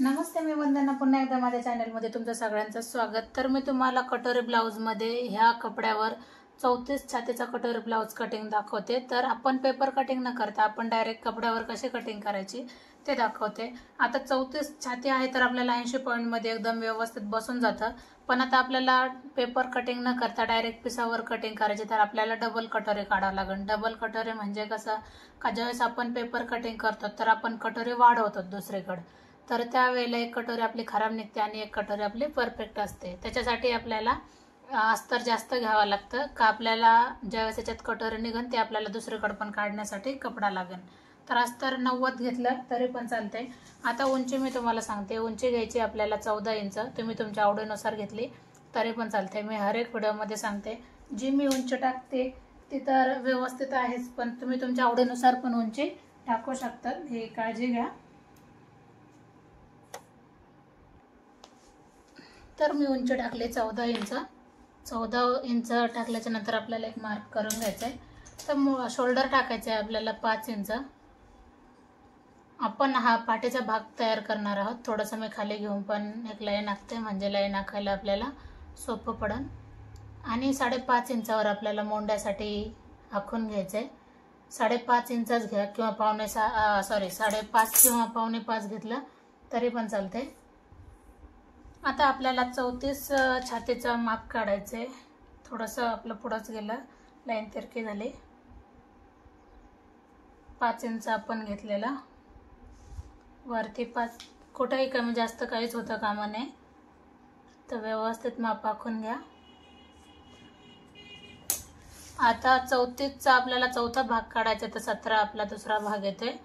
नमस्ते, मी वंदना. पुन्हा एकदा माझ्या चॅनलमध्ये तुमचं सगळ्यांचं स्वागत. तर मी तुम्हाला कटोरी ब्लाऊजमध्ये ह्या कपड्यावर 34 छातीचा कटोरी ब्लाऊज कटिंग दाखवते. तर आपण पेपर कटिंग न करता आपण डायरेक्ट कपड्यावर कशी कटिंग करायची ते दाखवते. आता 34 छाती आहे तर आपल्याला 80 पॉईंटमध्ये एकदम व्यवस्थित बसून जातं. पण आता आपल्याला पेपर कटिंग न करता डायरेक्ट पिसावर कटिंग करायची तर आपल्याला डबल कटोरी काढावं लागेल. डबल कटोरी म्हणजे कसं का ज्यावेळेस आपण पेपर कटिंग करतो तर आपण कटोरी वाढवतो दुसरीकडे, तर त्यावेळेला एक कटोरी आपली खराब निघते आणि एक कटोरी आपली परफेक्ट असते. त्याच्यासाठी आपल्याला अस्तर जास्त घ्यावं लागतं का आपल्याला ज्यावेळेस याच्यात कटोरी निघन ते आपल्याला दुसरीकडे पण काढण्यासाठी कपडा लागेल. तर अस्तर 90 घेतलं तरी पण चालते. आता उंची मी तुम्हाला सांगते. उंची घ्यायची आपल्याला 14 इंच. तुम्ही तुमच्या आवडीनुसार घेतली तरी पण चालते. मी हर एक व्हिडिओमध्ये सांगते जी मी उंची टाकते ती तर व्यवस्थित आहेच, पण तुम्ही तुमच्या आवडीनुसार पण उंची टाकू शकता, हे काळजी घ्या. तर मी उंची टाकली 14 इंच. 14 इंच टाकल्याच्या नंतर आपल्याला एक मार्क करून घ्यायचा आहे. तर शोल्डर टाकायचं आहे आपल्याला 5 इंच. आपण हा पाठीचा भाग तयार करणार आहोत. थोडंसं मी खाली घेऊन पण एक लाईन आखते म्हणजे लाईन आखायला आपल्याला सोपं पडेल. आणि 5.5 इंचावर आपल्याला मोंड्यासाठी आखून घ्यायचं आहे. 5.5 इंचच घ्या किंवा 5.5 किंवा 5.25 घेतलं तरी पण चालते. आता आपल्याला 34 छातीचं माप काढायचं आहे. थोडंसं आपलं पुढंच गेलं, लाईन तिरकी झाली. 5 इंच आपण घेतलेला, वरती 5, कुठेही कमी जास्त काहीच होतं कामा नये. तर व्यवस्थित माप आखून घ्या. आता 34चा आपल्याला चौथा भाग काढायचा, तर 17 आपला दुसरा भाग येतोय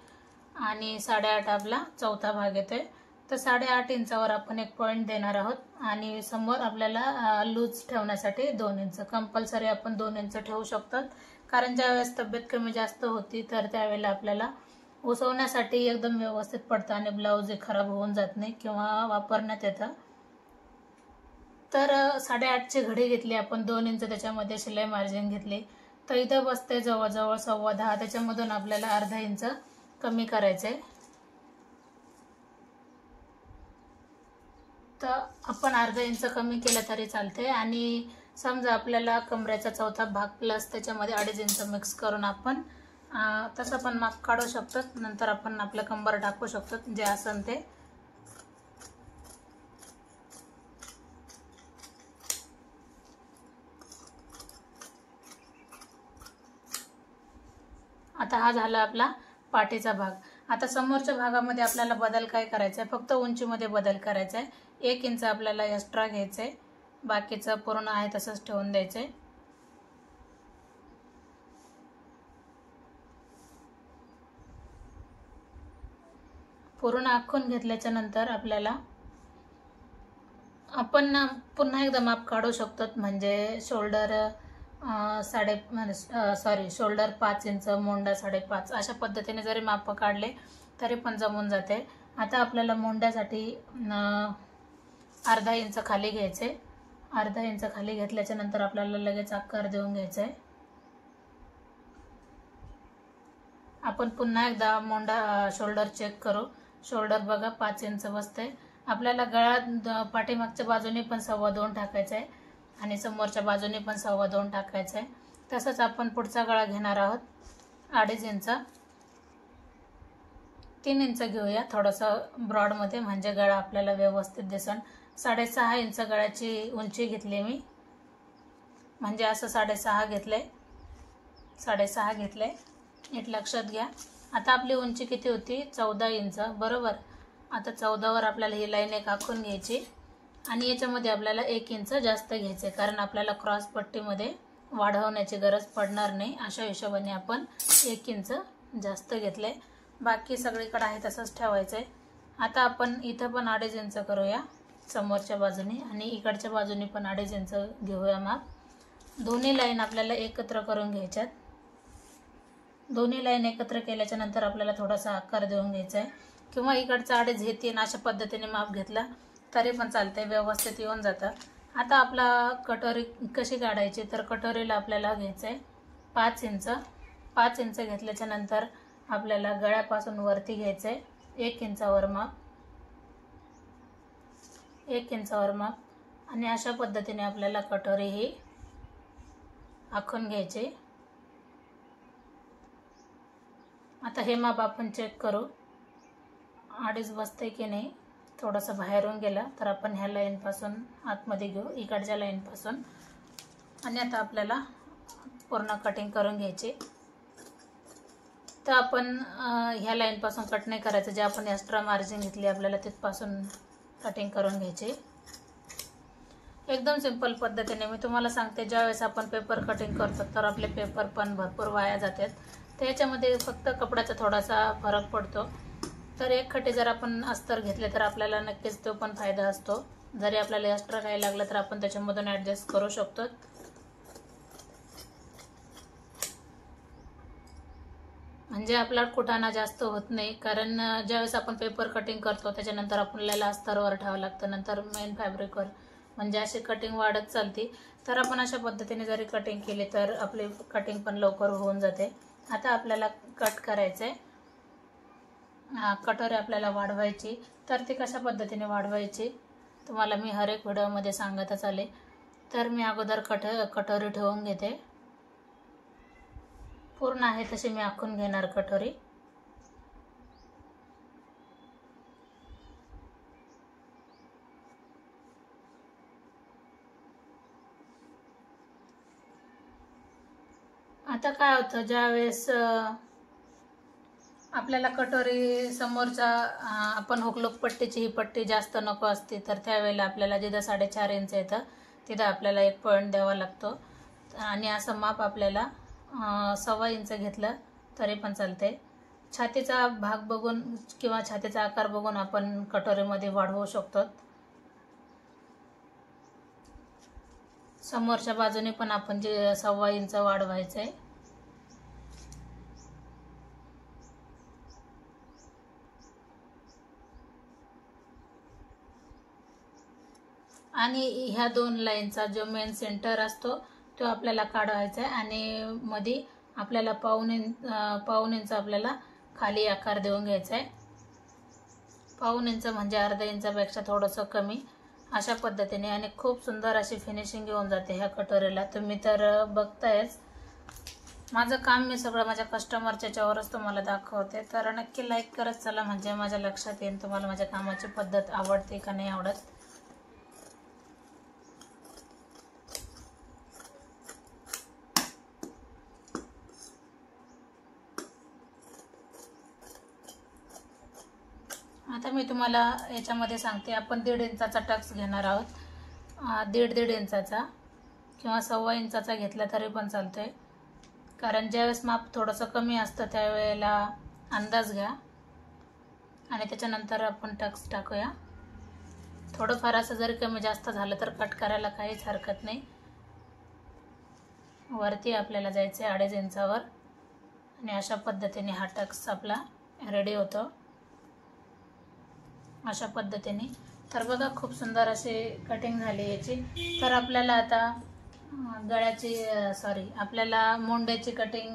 आणि 8.5 आपला चौथा भाग येतोय. तर 8.5 इंचावर आपण एक पॉईंट देणार आहोत आणि समोर आपल्याला लूज ठेवण्यासाठी 2 इंच कंपल्सरी आपण 2 इंच ठेवू शकतात. कारण ज्यावेळेस तब्येत कमी जास्त होती तर त्यावेळेला आपल्याला उसवण्यासाठी एकदम व्यवस्थित पडतं आणि ब्लाऊज खराब होऊन जात नाही किंवा वापरण्यात येतं. तर 8.5ची घडी घेतली आपण, 2 इंच त्याच्यामध्ये शिलाई मार्जिन घेतली. तर इथं बसते जवळजवळ 10.15. त्याच्यामधून आपल्याला अर्धा इंच कमी करायचंय. तर आपण अर्धा इंच कमी केलं तरी चालते. आणि समजा आपल्याला कमरेचा चौथा भाग प्लस त्याच्यामध्ये 2.5 इंच मिक्स करून आपण तसं पण माप काढू शकतो. नंतर आपण आपलं कंबर टाकू शकतो जे असेल ते. आता हा झाला आपला पाठीचा भाग. आता समोरच्या भागामध्ये आपल्याला बदल काय करायचा आहे, फक्त उंचीमध्ये बदल करायचा आहे. 1 इंच आपल्याला एक्स्ट्रा घ्यायचं आहे, बाकीचं पूर्ण आहे तसंच ठेवून द्यायचं आहे. पूर्ण आखून घेतल्याच्या नंतर आपल्याला आपण पुन्हा एकदा माप काढू शकतो. म्हणजे शोल्डर शोल्डर 5 इंच, मोंडा 5.5, अशा पद्धतीने जरी माप काढले तरी पण जमून जाते. आता आपल्याला मोंड्यासाठी अर्धा इंच खाली घ्यायचे. अर्धा इंच खाली घेतल्याच्या नंतर आपल्याला लगेच आकार देऊन घ्यायचा आहे. आपण पुन्हा एकदा मोंडा शोल्डर चेक करू. शोल्डर बघा 5 इंच बसते. आपल्याला गळा पाठीमागच्या बाजूने पण 2.25 टाकायचा आहे आणि समोरच्या बाजूने पण 2.25 टाकायचं आहे. तसंच आपण पुढचा गळा घेणार आहोत 2.5 इंच. 3 इंच घेऊया थोडंसं ब्रॉडमध्ये, म्हणजे गळा आपल्याला व्यवस्थित दिसन. 6.5 इंच गळ्याची उंची घेतली मी, म्हणजे असं 6.5 घेतलंय. 6.5 घेतलंय, नीट लक्षात घ्या. आता आपली उंची किती होती, 14 इंच बरोबर. आता 14वर आपल्याला ही लाईन एक आखून घ्यायची आणि याच्यामध्ये आपल्याला 1 इंच जास्त घ्यायचे, कारण आपल्याला क्रॉस पट्टीमध्ये वाढवण्याची गरज पडणार नाही. अशा हिशोबाने आपण 1 इंच जास्त घेतले. बाकी सगळीकडे आहे तसंच ठेवायचं आहे. आता आपण इथं पण 2.5 इंच करूया समोरच्या बाजूने आणि इकडच्या बाजूने पण 2.5 इंच घेऊया माप. दोन्ही लाईन आपल्याला एकत्र करून घ्यायच्यात. दोन्ही लाईन एकत्र केल्याच्या नंतर आपल्याला थोडासा आकार देऊन घ्यायचा आहे किंवा इकडचा 2.5 हे 3 अशा पद्धतीने माप घेतला तरी पण चालते, व्यवस्थित येऊन जातं. आता आपला कटोरी कशी काढायची, तर कटोरीला आपल्याला घ्यायचं आहे 5 इंच. 5 इंच घेतल्याच्या नंतर आपल्याला गळ्यापासून वरती घ्यायचं आहे 1 इंचावर माप. 1 इंचावर माप, आणि अशा पद्धतीने आपल्याला कटोरी ही आखून घ्यायची। आता हे माप आपण चेक करू, अडीच बसते की नाही। थोडंसं बाहेरून गेला तर आपण ह्या लाईनपासून आतमध्ये घेऊ, इकडच्या लाईनपासून, आणि आता आपल्याला पूर्ण कटिंग करून घ्यायची। तर आपण ह्या लाईनपासून कट नाही करायचं, जे आपण एक्स्ट्रा मार्जिन घेतली आपल्याला तिथपासून कटिंग करून घ्यायची। एकदम सिंपल पद्धतीने मी तुम्हाला सांगते, ज्यावेळेस आपण पेपर कटिंग करतो तर आपले पेपर पण भरपूर वाया जातात, त्याच्यामध्ये फक्त कपड्याचा थोडासा फरक पडतो। तर एक खटे जर आपण अस्तर घेतले तर आपल्याला नक्कीच तो पण फायदा असतो। जरी आपल्याला एक्स्ट्रा काही लागलं तर आपण त्याच्यामधून ॲडजस्ट करू शकतो। म्हणजे आपला कुटाणा जास्त होत नाही, कारण ज्यावेळेस आपण पेपर कटिंग करतो त्याच्यानंतर आपल्याला अस्तरवर ठेवावं लागतं, नंतर मेन फॅब्रिकवर, म्हणजे अशी कटिंग वाढत चालते। तर आपण अशा पद्धतीने जरी कटिंग केली तर आपली कटिंग पण लवकर होऊन जाते। आता आपल्याला कट करायचं आहे, कटोरी आपल्याला वाढवायची। तर ती कशा पद्धतीने वाढवायची तुम्हाला मी हर एक व्हिडिओमध्ये सांगतच आले। तर मी अगोदर कटोरी ठेवून घेते, पूर्ण आहे तशी मी आखून घेणार कटोरी। आता काय होतं, ज्यावेळेस आपल्याला कटोरी समोरच्या आपण हुकलूक पट्टीची ही पट्टी जास्त नको असते, तर त्यावेळेला आपल्याला जिथं 4.5 इंच येतं तिथं आपल्याला 1 पॉईंट द्यावा लागतो, आणि असं माप आपल्याला 1.25 इंच घेतलं तरी पण चालते। छातीचा भाग बघून किंवा छातीचा आकार बघून आपण कटोरीमध्ये वाढवू शकतो। समोरच्या बाजूने पण आपण जे 1.25 इंच वाढवायचं आहे। आणि ह्या 2 लाईनचा जो मेन सेंटर असतो तो आपल्याला काढवायचा आहे, आणि मध्ये आपल्याला पाऊण इंच आपल्याला खाली आकार देऊन घ्यायचा आहे। पाऊण इंच म्हणजे अर्धा इंचापेक्षा थोडंसं कमी, अशा पद्धतीने, आणि खूप सुंदर अशी फिनिशिंग येऊन जाते ह्या कटोरीला। तुम्ही तर बघतायच, माझं काम मी सगळं माझ्या कस्टमरच्या याच्यावरच तुम्हाला दाखवते। तर नक्की लाईक करत चला, म्हणजे माझ्या लक्षात येईल तुम्हाला माझ्या कामाची पद्धत आवडते का नाही आवडत। आता मी तुम्हाला याच्यामध्ये सांगते, आपण 1.5 इंचाचा टक्स घेणार आहोत, 1.5 इंचाचा किंवा 1.25 इंचाचा घेतला तरी पण चालतोय, कारण ज्यावेळेस माप थोडंसं कमी असतं त्यावेळेला अंदाज घ्या आणि त्याच्यानंतर आपण टक्स टाकूया। थोडंफार असं जरी कमी जास्त झालं तर कट करायला काहीच हरकत नाही। वरती आपल्याला जायचं आहे 2.5 इंचावर, आणि अशा पद्धतीने हा टक्स आपला रेडी होतो, अशा पद्धतीने। तर बघा, खूप सुंदर अशी कटिंग झाली याची। तर आपल्याला आता आपल्याला मोंड्याची कटिंग,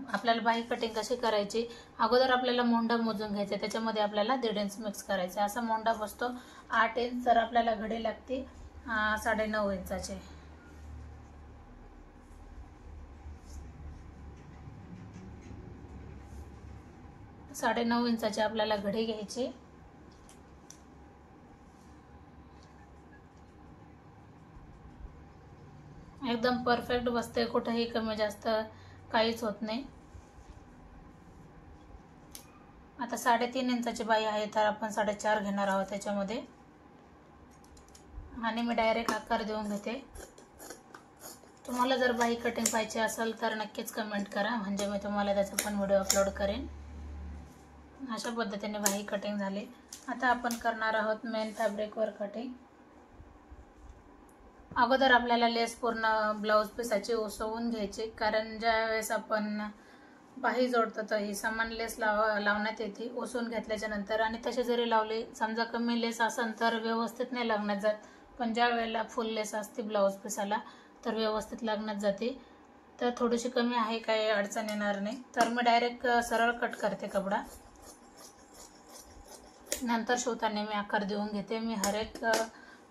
आपल्याला बाही कटिंग कशी करायची, अगोदर आपल्याला मोंडा मोजून घ्यायचा, त्याच्यामध्ये आपल्याला 1.5 इंच मिक्स करायचं। असा मोंडा बसतो 8 इंच, तर आपल्याला घडी लागते 9.5 इंचाची। साडे 9 इंचाची आपल्याला घडी घ्यायची। एकदम परफेक्ट बसते, कुठेही कमी जास्त काहीच होत नाही। आता 3.5 इंचाची बाही आहे, तर आपण 4.5 घेणार आहोत त्याच्यामध्ये, आणि मी डायरेक्ट आकार देऊन घेते। तुम्हाला जर बाही कटिंग पाहिजे असेल तर नक्कीच कमेंट करा, म्हणजे मी तुम्हाला त्याचा पण व्हिडिओ अपलोड करेन। अशा पद्धतीने बाही कटिंग झाली। आता आपण करणार आहोत मेन फॅब्रिकवर कटिंग। अगोदर आपल्याला लेस पूर्ण ब्लाउज पीसाची उसवून घ्यायची, कारण ज्या वेळेस आपण बाही जोडतो तर ही समान लेस लावण्यात येते उसवून घेतल्याच्या नंतर, आणि तसे जरी लावले, समजा कमी लेस असेल तर व्यवस्थित नाही लागण्यात जात, पण ज्या वेळेला फुल लेस असते ब्लाउज पीसाला तर व्यवस्थित लागण्यात जाते। तर थोडीशी कमी आहे, काही अडचण येणार नाही। तर मी डायरेक्ट सरळ कट करते कपडा। नंतर शिवताना मी आकार देऊन घेते. मी हर एक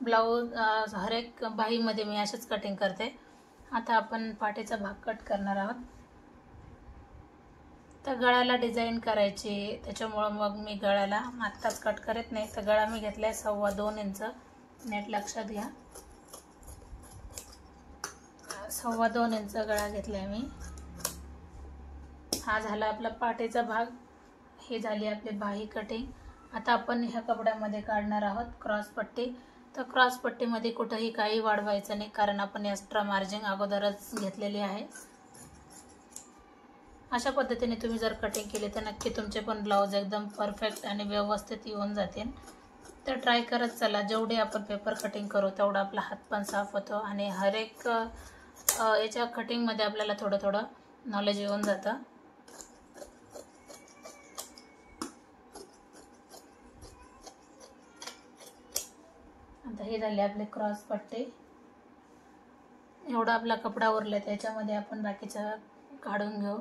ब्लाऊज हर एक बाहीमध्ये मी अशीच कटिंग करते. आता आपण पाठीचा भाग कट करणार आहोत. तर गळ्याला डिझाईन करायची, त्याच्यामुळं मग मी गळ्याला आत्ताच कट करत नाही. तर गळा मी घेतला आहे 2.25 इंच. नेट लक्षात घ्या, 2.25 इंच गळा घेतला आहे मी. हा झाला आपला पाठीचा भाग. ही झाली आपली बाही कटिंग. आता आपण ह्या कपड्यामध्ये काढणार आहोत क्रॉस पट्टी. तर क्रॉस पट्टीमध्ये कुठंही काही वाढवायचं नाही, कारण आपण एक्स्ट्रा मार्जिन अगोदरच घेतलेली आहे. अशा पद्धतीने तुम्ही जर कटिंग केली तर नक्की तुमचे पण ब्लाऊज एकदम परफेक्ट आणि व्यवस्थित येऊन जातील. तर ट्राय करत चला. जेवढे आपण पेपर कटिंग करू तेवढा आपला हात पण साफ होतो आणि हर एक याच्या कटिंगमध्ये आपल्याला थोडं थोडं नॉलेज येऊन जातं. आता हे झाले आपले क्रॉस पट्टे. एवढा आपला कपडा उरला, त्याच्यामध्ये आपण बाकीचं काढून घेऊ.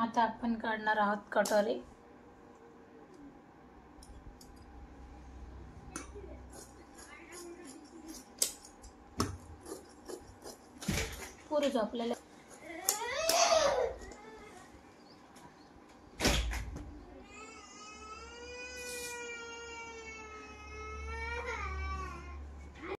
आता आपण काढणार आहोत कटोरी. पुरी झोपलेल्या